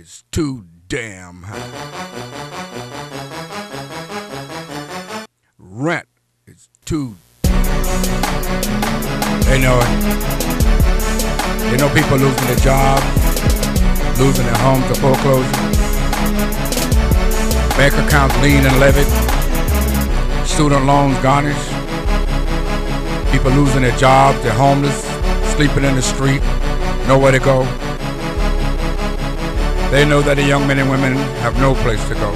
is too damn high. Rent is too. They know it. They know people losing their jobs, losing their homes to foreclosure. Bank accounts lien and levied. Student loans garnished. People losing their jobs, they're homeless, sleeping in the street, nowhere to go. They know that the young men and women have no place to go.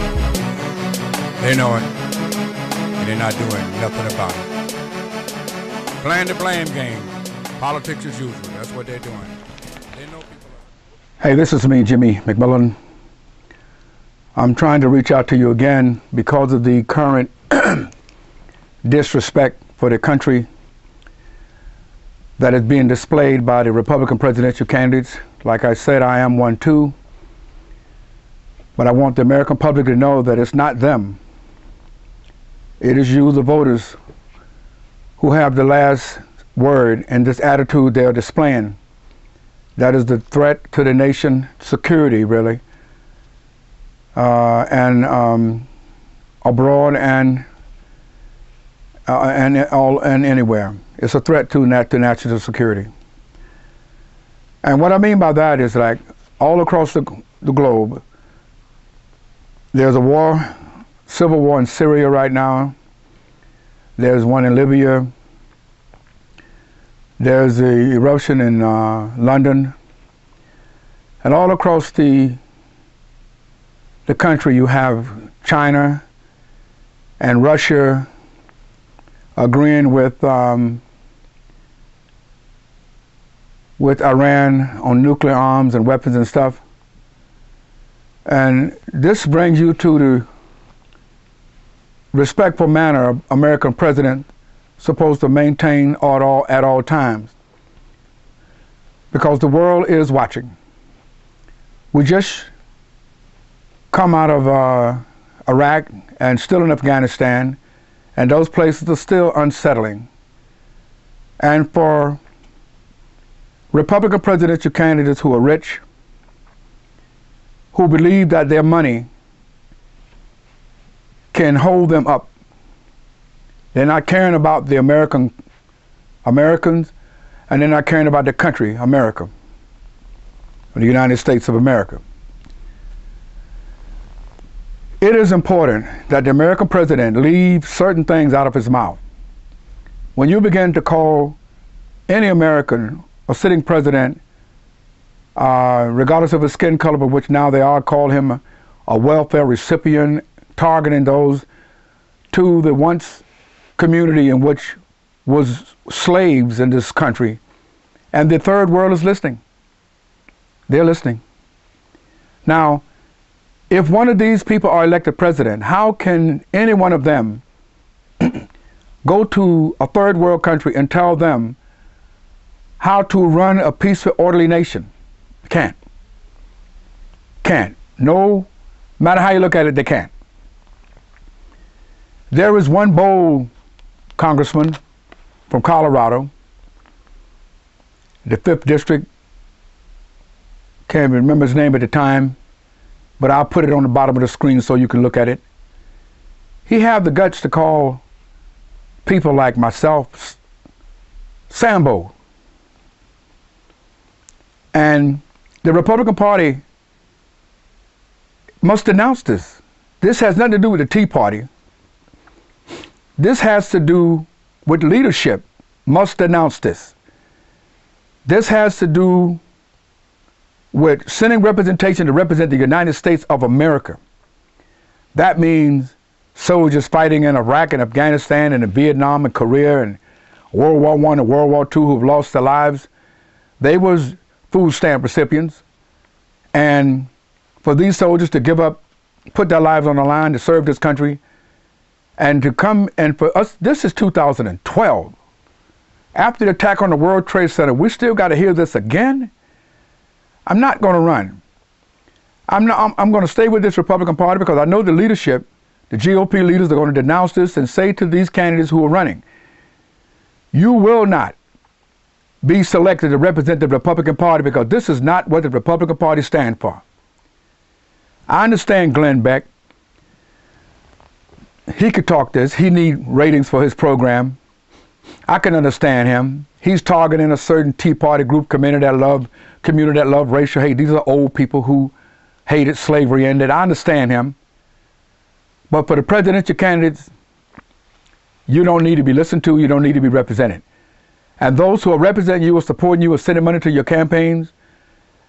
They know it, and they're not doing nothing about it. Playing the blame game. Politics as usual. That's what they're doing. They know people. Hey, this is me, Jimmy McMillan. I'm trying to reach out to you again because of the current disrespect for the country that is being displayed by the Republican presidential candidates. Like I said, I am one too. But I want the American public to know that it's not them. It is you, the voters, who have the last word in this attitude they're displaying. That is the threat to the nation's security, really, and abroad and anywhere. It's a threat to national security. And what I mean by that is, like, all across the globe, there's a war, civil war in Syria right now. There's one in Libya. There's the eruption in London. And all across the country, you have China and Russia agreeing with Iran on nuclear arms and weapons and stuff. And this brings you to the respectful manner American president supposed to maintain at all times, because the world is watching. We just come out of Iraq and still in Afghanistan, and those places are still unsettling. And for Republican presidential candidates who are rich, who believe that their money can hold them up, they're not caring about the Americans, and they're not caring about the country, America, or the United States of America. It is important that the American president leave certain things out of his mouth. When you begin to call any American or sitting president, regardless of his skin color, but which now they are, call him a welfare recipient, targeting those to the once community in which was slaves in this country. And the third world is listening. They're listening. Now, if one of these people are elected president, how can any one of them go to a third world country and tell them how to run a peaceful, orderly nation? Can't. Can't. No matter how you look at it, they can't. There is one bold congressman from Colorado, the 5th district, can't remember his name at the time, but I'll put it on the bottom of the screen so you can look at it. He had the guts to call people like myself Sambo. And the Republican Party must denounce this. This has nothing to do with the Tea Party. This has to do with leadership. Must denounce this. This has to do with sending representation to represent the United States of America. That means soldiers fighting in Iraq and Afghanistan and in Vietnam and Korea and World War I and World War II who've lost their lives. They was food stamp recipients. And for these soldiers to give up, put their lives on the line to serve this country, and to come, and for us, this is 2012. After the attack on the World Trade Center, we still got to hear this again? I'm not going to run. I'm going to stay with this Republican Party because I know the leadership, the GOP leaders, are going to denounce this and say to these candidates who are running, you will not be selected to represent the Republican Party because this is not what the Republican Party stands for. I understand Glenn Beck. He could talk this. He needs ratings for his program. I can understand him. He's targeting a certain Tea Party group, community that love racial hate. These are old people who hated slavery ended. I understand him. But for the presidential candidates, you don't need to be listened to. You don't need to be represented. And those who are representing you or supporting you or sending money to your campaigns,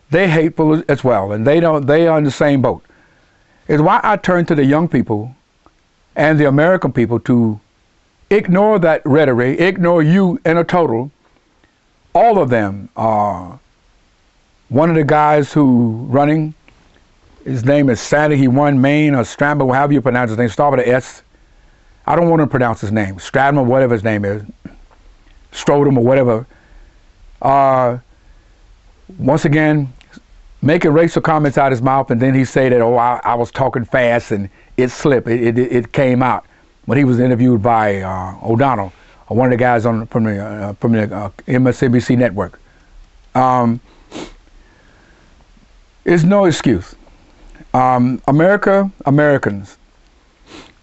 they're hateful as well. And they are in the same boat. It's why I turn to the young people and the American people to ignore that rhetoric, ignore you in a total. All of them are. One of the guys who running, his name is Sandy. He won Maine or Stratman, however you pronounce his name, start with an S. I don't want to pronounce his name. Stratman, whatever his name is. Strodum or whatever. Once again, making racial comments out of his mouth, and then he say that, oh, I was talking fast and it slipped. It came out when he was interviewed by O'Donnell, one of the guys from the MSNBC network. It's no excuse. Americans.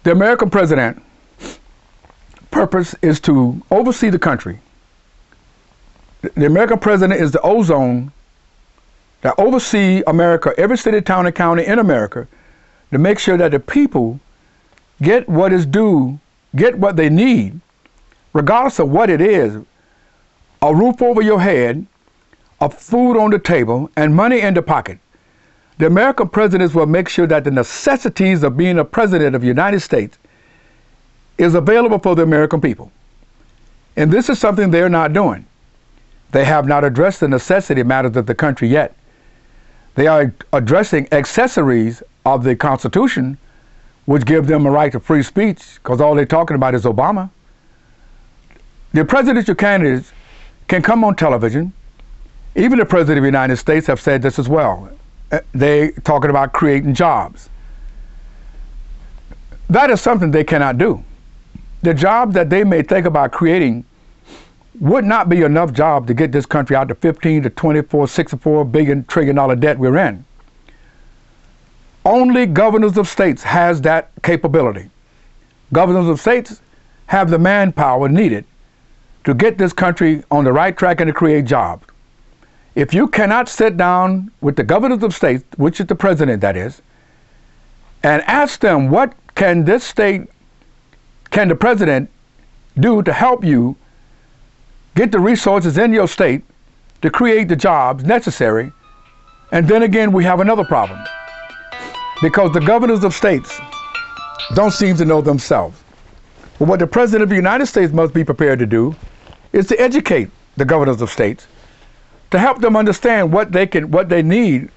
The American president purpose is to oversee the country. The American president is the ozone that oversee America, every city, town, and county in America, to make sure that the people get what is due, get what they need, regardless of what it is: a roof over your head, a food on the table, and money in the pocket. The American presidents will make sure that the necessities of being a president of the United States is available for the American people. And this is something they're not doing. They have not addressed the necessity matters of the country yet. They are addressing accessories of the Constitution, which give them a right to free speech, because all they're talking about is Obama. The presidential candidates can come on television. Even the President of the United States have said this as well. They're talking about creating jobs. That is something they cannot do. The jobs that they may think about creating would not be enough job to get this country out to 15 to 24, 64 billion trillion dollar debt we're in. Only governors of states has that capability. Governors of states have the manpower needed to get this country on the right track and to create jobs. If you cannot sit down with the governors of states, which is the president that is, and ask them what can this state, can the president do to help you get the resources in your state to create the jobs necessary, and then again we have another problem. Because the governors of states don't seem to know themselves. But what the President of the United States must be prepared to do is to educate the governors of states, to help them understand what they need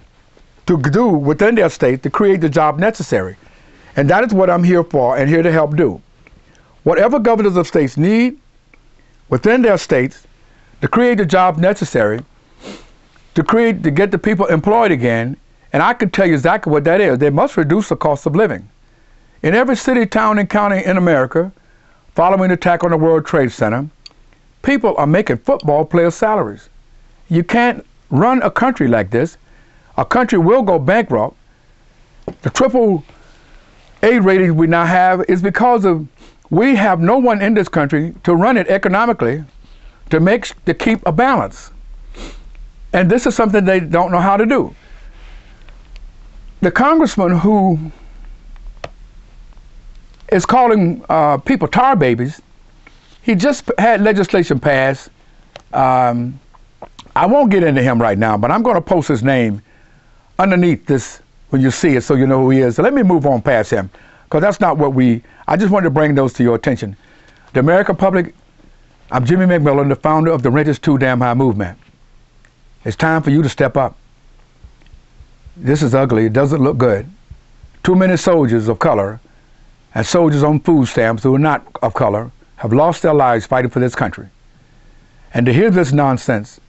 to do within their state to create the job necessary. And that is what I'm here for and here to help do. Whatever governors of states need within their states to create the job necessary, to get the people employed again. And I can tell you exactly what that is. They must reduce the cost of living. In every city, town, and county in America, following the attack on the World Trade Center, people are making football player salaries. You can't run a country like this. A country will go bankrupt. The AAA rating we now have is because of we have no one in this country to run it economically to keep a balance. And this is something they don't know how to do. The congressman who is calling people tar babies, he just had legislation passed. I won't get into him right now, but I'm going to post his name underneath this when you see it so you know who he is. So let me move on past him, because that's not what I just wanted to bring those to your attention. The American public, I'm Jimmy McMillan, the founder of the Rent is Too Damn High movement. It's time for you to step up. This is ugly. It doesn't look good. Too many soldiers of color and soldiers on food stamps who are not of color have lost their lives fighting for this country. And to hear this nonsense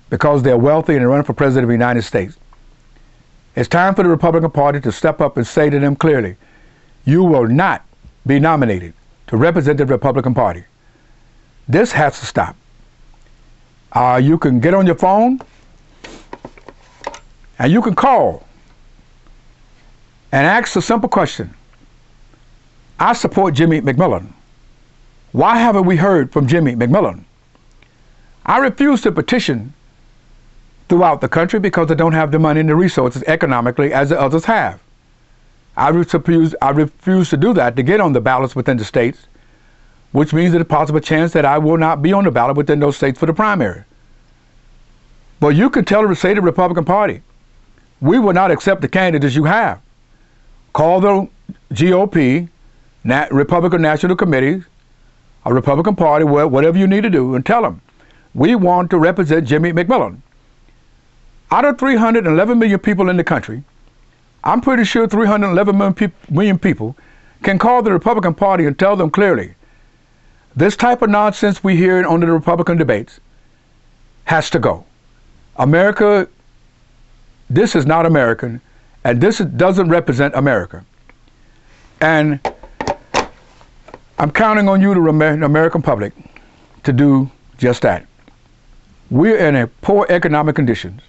because they're wealthy and they're running for president of the United States, it's time for the Republican Party to step up and say to them clearly, you will not be nominated to represent the Republican Party. This has to stop. You can get on your phone and you can call and ask a simple question. I support Jimmy McMillan. Why haven't we heard from Jimmy McMillan? I refuse to petition throughout the country because they don't have the money and the resources economically as the others have. I refuse to do that to get on the ballots within the states, which means there's a possible chance that I will not be on the ballot within those states for the primary. But you can say to the Republican Party, we will not accept the candidates you have. Call the GOP, Republican National Committee, a Republican Party, whatever you need to do, and tell them, we want to represent Jimmy McMillan. Out of 311 million people in the country, I'm pretty sure 311 million people can call the Republican Party and tell them clearly, this type of nonsense we hear on the Republican debates has to go. America, this is not American, and this doesn't represent America. And I'm counting on you, the American public, to do just that. We're in a poor economic conditions.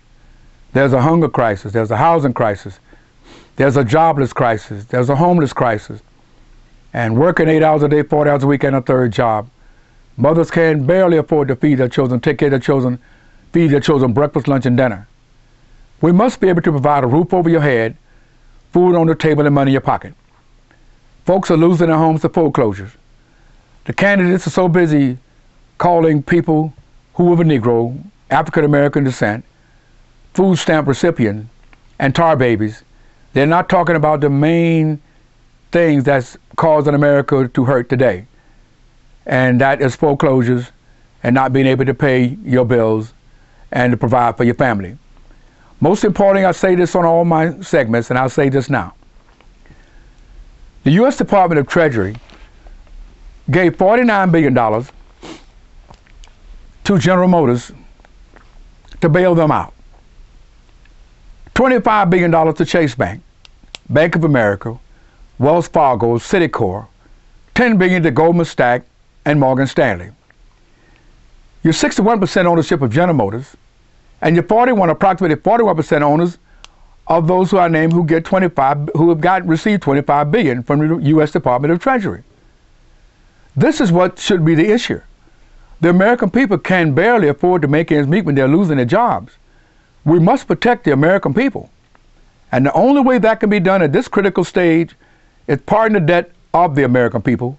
There's a hunger crisis, there's a housing crisis, there's a jobless crisis, there's a homeless crisis. And working 8 hours a day, 40 hours a week, and a third job. Mothers can barely afford to feed their children, take care of their children, feed their children breakfast, lunch, and dinner. We must be able to provide a roof over your head, food on the table, and money in your pocket. Folks are losing their homes to foreclosures. The candidates are so busy calling people who are Negro, African American descent, food stamp recipients, and tar babies. They're not talking about the main things that's causing America to hurt today. And that is foreclosures and not being able to pay your bills and to provide for your family. Most importantly, I say this on all my segments, and I'll say this now. The U.S. Department of Treasury gave $49 billion to General Motors to bail them out. $25 billion to Chase Bank, Bank of America, Wells Fargo, Citicorp, $10 billion to Goldman Sachs and Morgan Stanley. Your 61% ownership of General Motors, and your approximately 41% owners of those who I named who received $25 billion from the U.S. Department of Treasury. This is what should be the issue. The American people can barely afford to make ends meet when they're losing their jobs. We must protect the American people. And the only way that can be done at this critical stage is parting the debt of the American people.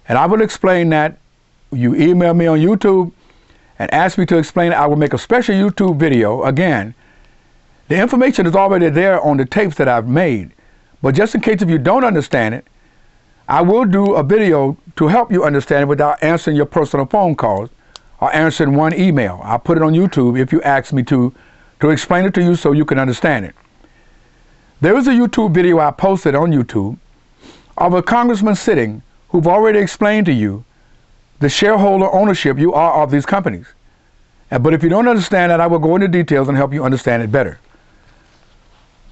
And I will explain that. You email me on YouTube and ask me to explain it. I will make a special YouTube video. Again, the information is already there on the tapes that I've made. But just in case if you don't understand it, I will do a video to help you understand it without answering your personal phone calls or answering one email. I'll put it on YouTube if you ask me to explain it to you so you can understand it. There is a YouTube video I posted on YouTube of a congressman sitting who've already explained to you the shareholder ownership you are of these companies. But if you don't understand that, I will go into details and help you understand it better.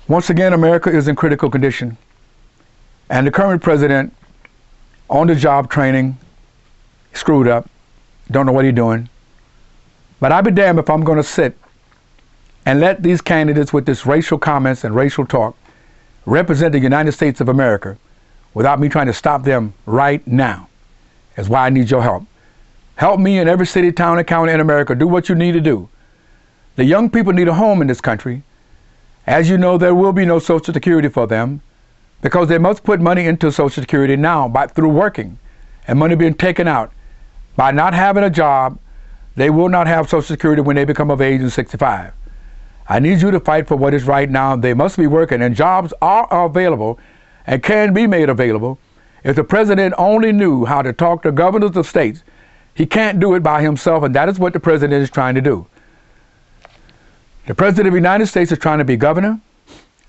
Once again, America is in critical condition. And the current president, on the job training, screwed up, don't know what he's doing. But I'll be damned if I'm going to sit and let these candidates with this racial comments and racial talk represent the United States of America without me trying to stop them right now. That's why I need your help. Help me in every city, town, and county in America. Do what you need to do. The young people need a home in this country. As you know, there will be no Social Security for them because they must put money into Social Security now through working and money being taken out. By not having a job, they will not have Social Security when they become of age and 65. I need you to fight for what is right now. They must be working, and jobs are available and can be made available. If the president only knew how to talk to governors of states, he can't do it by himself, and that is what the president is trying to do. The president of the United States is trying to be governor,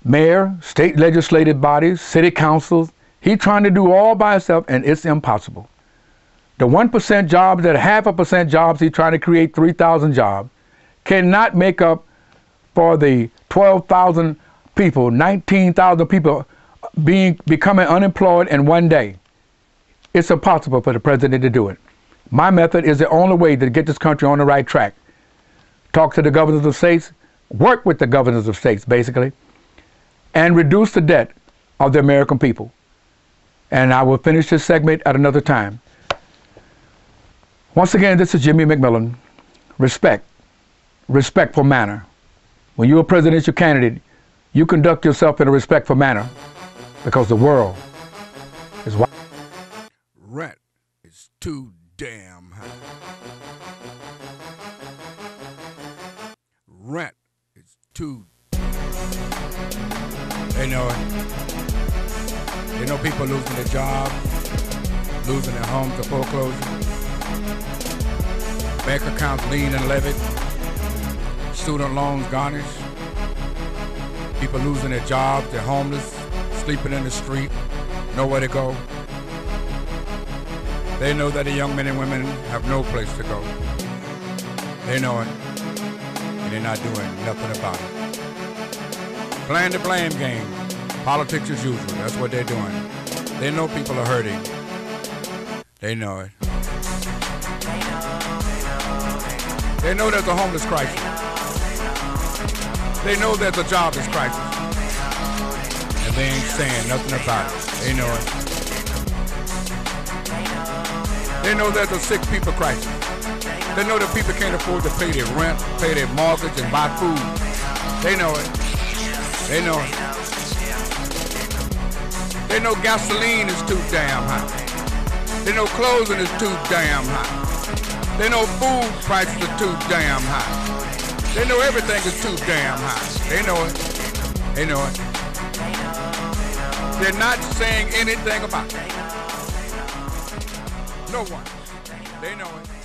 mayor, state legislative bodies, city councils. He's trying to do all by himself, and it's impossible. The 1% jobs, that 0.5% jobs, he's trying to create 3,000 jobs, cannot make up for the 12,000 people, 19,000 people becoming unemployed in one day. It's impossible for the president to do it. My method is the only way to get this country on the right track. Talk to the governors of states, work with the governors of states, basically, and reduce the debt of the American people. And I will finish this segment at another time. Once again, this is Jimmy McMillan. Respect. Respectful manner. When you're a presidential candidate, you conduct yourself in a respectful manner because the world is watching. Rent is too damn high. Rent is too. They know it. They know people losing their jobs, losing their homes to foreclosure. Bank accounts lien and levied. Student loans garnished. People losing their jobs, they're homeless, sleeping in the street, nowhere to go. They know that the young men and women have no place to go. They know it, and they're not doing nothing about it. Playing the blame game. Politics as usual, that's what they're doing. They know people are hurting. They know it. They know there's a homeless crisis. They know there's a jobless crisis. And they ain't saying nothing about it. They know it. They know there's a sick people crisis. They know that people can't afford to pay their rent, pay their mortgage, and buy food. They know it. They know it. They know gasoline is too damn high. They know clothing is too damn high. They know food prices are too damn high. They know everything is too damn high. They know it. They know it. They're not saying anything about it. No one. They know it.